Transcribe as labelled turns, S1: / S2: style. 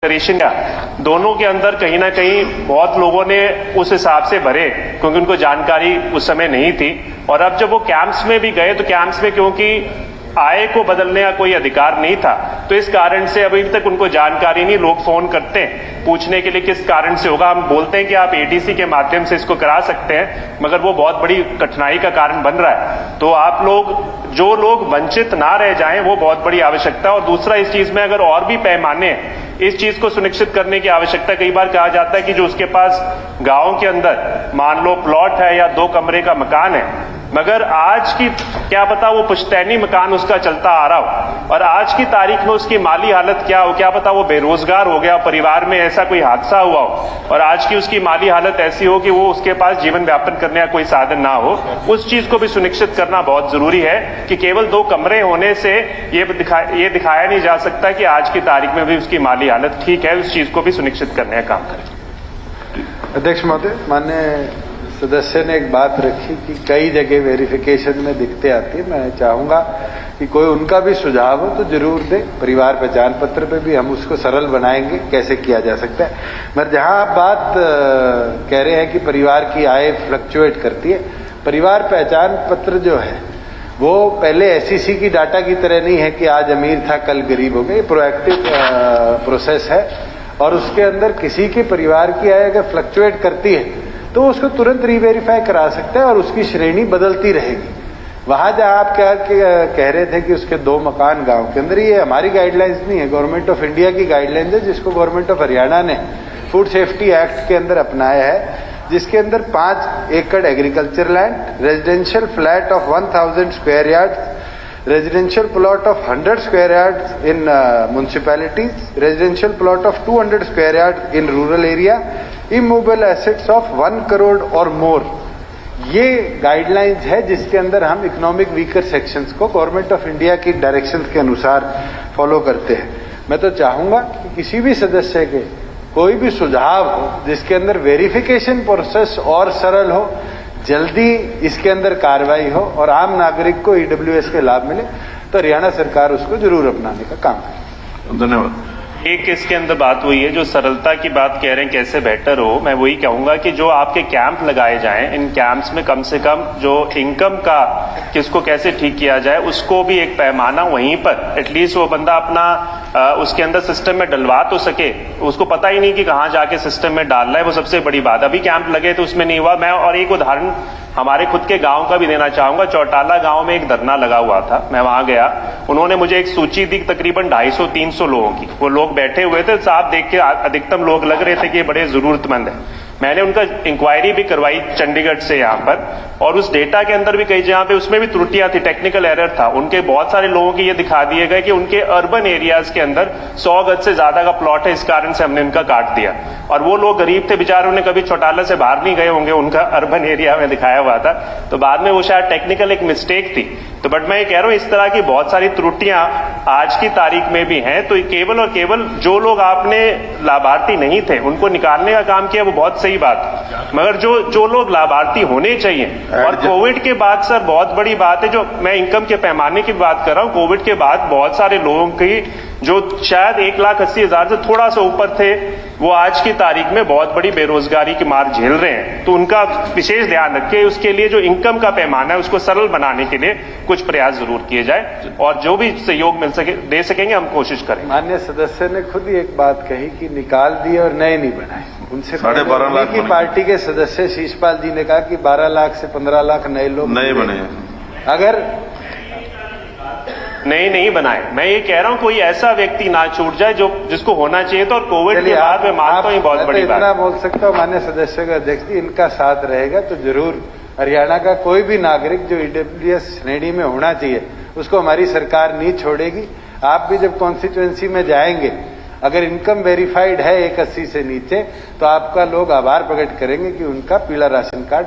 S1: Declaration दोनों के अंदर कहीं ना कहीं बहुत लोगों ने उस हिसाब से भरे क्योंकि उनको जानकारी उस समय नहीं थी। और अब जब वो कैंप्स में भी गए तो कैंप्स में क्योंकि आय को बदलने का कोई अधिकार नहीं था, तो इस कारण से अभी तक उनको जानकारी नहीं। लोग फोन करते हैं पूछने के लिए किस कारण से होगा। हम बोलते हैं कि आप एडीसी के माध्यम से इसको करा सकते हैं, मगर वो बहुत बड़ी कठिनाई का कारण बन रहा है। तो आप लोग जो लोग वंचित ना रह जाएं वो बहुत बड़ी आवश्यकता है। और दूसरा, इस चीज में अगर और भी पैमाने इस चीज को सुनिश्चित करने की आवश्यकता। कई बार कहा जाता है कि जो उसके पास गांव के अंदर मान लो प्लॉट है या 2 कमरे का मकान है, मगर आज की क्या पता वो पुश्तैनी मकान उसका चलता आ रहा हो और आज की तारीख में उसकी माली हालत क्या हो, क्या पता वो बेरोजगार हो गया, परिवार में ऐसा कोई हादसा हुआ हो और आज की उसकी माली हालत ऐसी हो कि वो उसके पास जीवन व्यापन करने का कोई साधन ना हो। उस चीज को भी सुनिश्चित करना बहुत जरूरी है कि केवल 2 कमरे होने से ये दिखाया नहीं जा सकता कि आज की तारीख में भी उसकी माली हालत ठीक है। उस चीज को भी सुनिश्चित करने का काम करें।
S2: अध्यक्ष महोदय, माननीय सदस्य ने एक बात रखी कि कई जगह वेरिफिकेशन में दिक्कतें आती है। मैं चाहूंगा कि कोई उनका भी सुझाव हो तो जरूर दे। परिवार पहचान पत्र पे भी हम उसको सरल बनाएंगे कैसे किया जा सकता है। मगर जहां आप बात कह रहे हैं कि परिवार की आय फ्लक्चुएट करती है, परिवार पहचान पत्र जो है वो पहले एसईसी की डाटा की तरह नहीं है कि आज अमीर था कल गरीब हो गया। ये प्रोएक्टिव प्रोसेस है और उसके अंदर किसी के परिवार की आय अगर फ्लक्चुएट करती है तो उसको तुरंत रीवेरीफाई करा सकता है और उसकी श्रेणी बदलती रहेगी। वहां जहां आप क्या कह रहे थे कि उसके 2 मकान गांव के अंदर, ये हमारी गाइडलाइंस नहीं है, गवर्नमेंट ऑफ इंडिया की गाइडलाइंस है जिसको गवर्नमेंट ऑफ हरियाणा ने फूड सेफ्टी एक्ट के अंदर अपनाया है, जिसके अंदर 5 एकड़ agriculture land, residential flat of 1000 square yard, residential plot of 100 square yards in municipalities, residential plot of 200 square yards in rural area, immovable assets of 1 crore or more। ये guidelines है जिसके अंदर हम इकोनॉमिक वीकर सेक्शंस को government of India की directions के अनुसार follow करते हैं। मैं तो चाहूंगा कि किसी भी सदस्य के कोई भी सुझाव हो जिसके अंदर वेरिफिकेशन प्रोसेस और सरल हो, जल्दी इसके अंदर कार्रवाई हो और आम नागरिक को ईडब्ल्यूएस के लाभ मिले, तो हरियाणा सरकार उसको जरूर अपनाने का काम करे।
S1: धन्यवाद। एक इसके अंदर बात हुई है जो सरलता की बात कह रहे हैं कैसे बेहतर हो। मैं वही कहूंगा कि जो आपके कैंप लगाए जाएं, इन कैंप्स में कम से कम जो इनकम का किसको कैसे ठीक किया जाए उसको भी एक पैमाना वहीं पर एटलीस्ट वो बंदा अपना उसके अंदर सिस्टम में डलवा तो सके। उसको पता ही नहीं कि कहाँ जाके सिस्टम में डालना है, वो सबसे बड़ी बात। अभी कैंप लगे तो उसमें नहीं हुआ। मैं और एक उदाहरण हमारे खुद के गांव का भी देना चाहूंगा। चौटाला गांव में एक धरना लगा हुआ था, मैं वहां गया, उन्होंने मुझे एक सूची दी तकरीबन 250-300 लोगों की। वो लोग बैठे हुए थे, साहब देख के अधिकतम लोग लग रहे थे कि ये बड़े जरूरतमंद है। मैंने उनका इंक्वायरी भी करवाई चंडीगढ़ से यहाँ पर, और उस डेटा के अंदर भी कई जगह पे उसमें भी त्रुटियां थी, टेक्निकल एरर था। उनके बहुत सारे लोगों के ये दिखा दिए गए कि उनके अर्बन एरियाज के अंदर 100 गज से ज्यादा का प्लॉट है, इस कारण से हमने उनका काट दिया। और वो लोग गरीब थे बेचारे, उन्हें कभी चौटाला से बाहर नहीं गए होंगे, उनका अर्बन एरिया में दिखाया हुआ था। तो बाद में वो शायद टेक्निकल एक मिस्टेक थी। तो बट मैं ये कह रहा हूं इस तरह की बहुत सारी त्रुटियां आज की तारीख में भी हैं। तो केवल और केवल जो लोग आपने लाभार्थी नहीं थे उनको निकालने का काम किया, वो बहुत सही बात, मगर जो लोग लाभार्थी होने चाहिए। और कोविड के बाद सर बहुत बड़ी बात है, जो मैं इनकम के पैमाने की बात कर रहा हूं, कोविड के बाद बहुत सारे लोगों की जो शायद 1,80,000 से थोड़ा सा ऊपर थे, वो आज की तारीख में बहुत बड़ी बेरोजगारी की मार झेल रहे हैं। तो उनका विशेष ध्यान रखें। उसके लिए जो इनकम का पैमाना है उसको सरल बनाने के लिए कुछ प्रयास जरूर किए जाए और जो भी सहयोग मिल सके दे सकेंगे हम कोशिश करेंगे।
S2: माननीय सदस्य ने खुद ही एक बात कही कि निकाल दिए और नए नहीं बनाए। उनसे
S3: 12.5 लाख
S2: की पार्टी के सदस्य शीशपाल जी ने कहा कि 12 लाख से 15 लाख नए लोग
S3: नए बने।
S2: अगर
S1: नहीं बनाए, मैं ये कह रहा हूं कोई ऐसा व्यक्ति ना छूट जाए जो जिसको होना चाहिए। तो और कोविड के बाद में मानता हूं बहुत बड़ी बात।
S2: इतना बोल सकता हूं माननीय सदस्य का अध्यक्ष जी, इनका साथ रहेगा तो जरूर हरियाणा का कोई भी नागरिक जो ईडब्ल्यूएस श्रेणी में होना चाहिए उसको हमारी सरकार नहीं छोड़ेगी। आप भी जब कॉन्स्टिट्यूएंसी में जाएंगे, अगर इनकम वेरीफाइड है 180 से नीचे, तो आपका लोग आभार प्रकट करेंगे कि उनका पीला राशन कार्ड